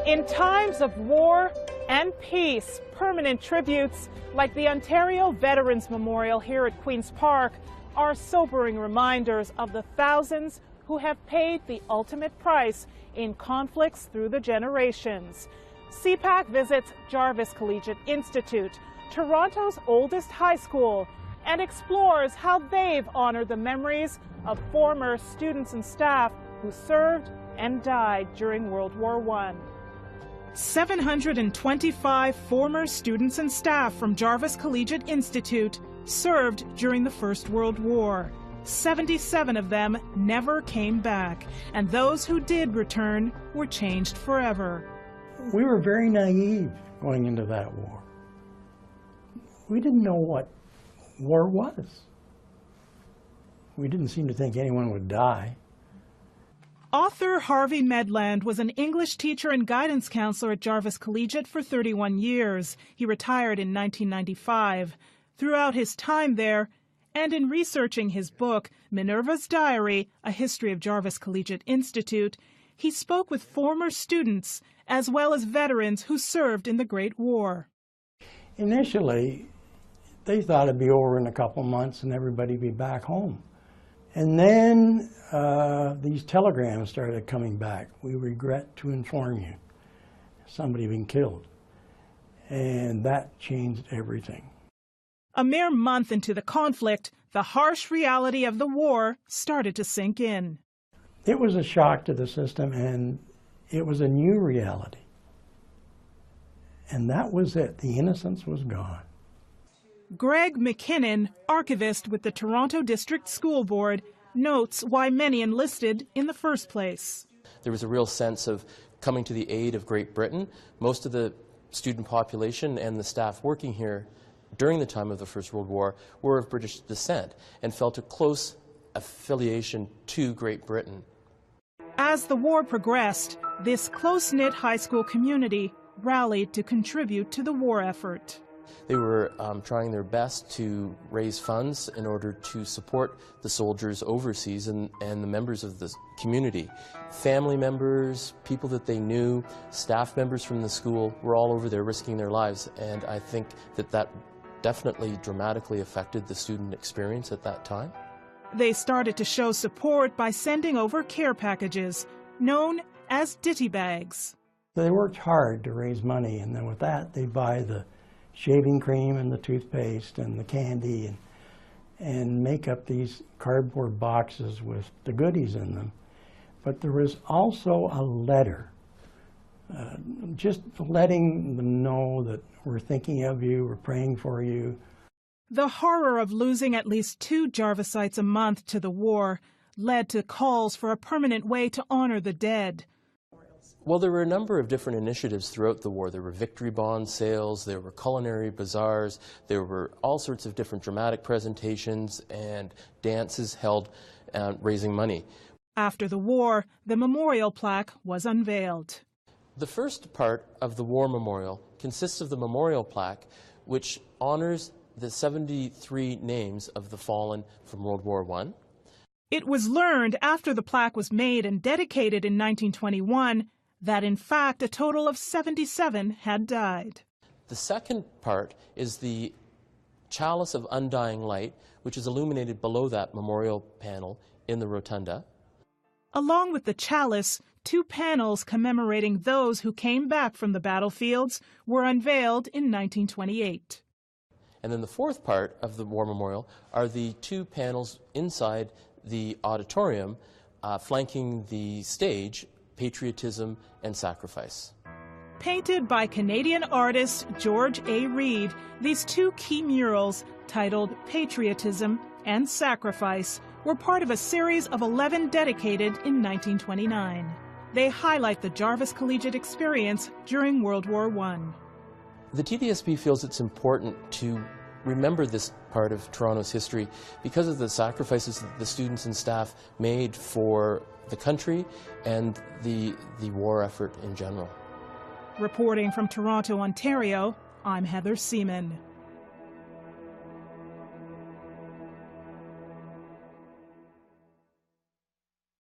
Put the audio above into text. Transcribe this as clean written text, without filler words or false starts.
In times of war and peace, permanent tributes like the Ontario Veterans Memorial here at Queen's Park are sobering reminders of the thousands who have paid the ultimate price in conflicts through the generations. CPAC visits Jarvis Collegiate Institute, Toronto's oldest high school, and explores how they've honored the memories of former students and staff who served and died during World War I. 725 former students and staff from Jarvis Collegiate Institute served during the First World War. 77 of them never came back, and those who did return were changed forever. We were very naive going into that war. We didn't know what war was. We didn't seem to think anyone would die. Author Harvey Medland was an English teacher and guidance counselor at Jarvis Collegiate for 31 years. He retired in 1995. Throughout his time there, and in researching his book, Minerva's Diary, A History of Jarvis Collegiate Institute, he spoke with former students as well as veterans who served in the Great War. Initially, they thought it'd be over in a couple months and everybody'd be back home. And then these telegrams started coming back. We regret to inform you, somebody had been killed. And that changed everything. A mere month into the conflict, the harsh reality of the war started to sink in. It was a shock to the system, and it was a new reality. And that was it. The innocence was gone. Greg McKinnon, archivist with the Toronto District School Board, notes why many enlisted in the first place. There was a real sense of coming to the aid of Great Britain. Most of the student population and the staff working here during the time of the First World War were of British descent and felt a close affiliation to Great Britain. As the war progressed, this close-knit high school community rallied to contribute to the war effort. They were trying their best to raise funds in order to support the soldiers overseas and the members of the community. Family members, people that they knew, staff members from the school were all over there risking their lives, and I think that definitely dramatically affected the student experience at that time. They started to show support by sending over care packages, known as ditty bags. They worked hard to raise money, and then with that they buy the shaving cream and the toothpaste and the candy and make up these cardboard boxes with the goodies in them. But there was also a letter, just letting them know that we're thinking of you, we're praying for you. The horror of losing at least 2 Jarvisites a month to the war led to calls for a permanent way to honor the dead. Well, there were a number of different initiatives throughout the war. There were victory bond sales, there were culinary bazaars, there were all sorts of different dramatic presentations and dances held raising money. After the war, the memorial plaque was unveiled. The first part of the war memorial consists of the memorial plaque, which honors the 73 names of the fallen from World War I. It was learned after the plaque was made and dedicated in 1921 that in fact a total of 77 had died. The second part is the Chalice of Undying light, which is illuminated below that memorial panel in the rotunda. Along with the chalice, 2 panels commemorating those who came back from the battlefields were unveiled in 1928. And then the fourth part of the war memorial are the 2 panels inside the auditorium flanking the stage, Patriotism and Sacrifice. Painted by Canadian artist George A. Reed, these 2 key murals, titled Patriotism and Sacrifice, were part of a series of 11 dedicated in 1929. They highlight the Jarvis Collegiate experience during World War I. The TDSB feels it's important to remember this part of Toronto's history because of the sacrifices that the students and staff made for the country and the war effort in general. Reporting from Toronto, Ontario, I'm Heather Seaman.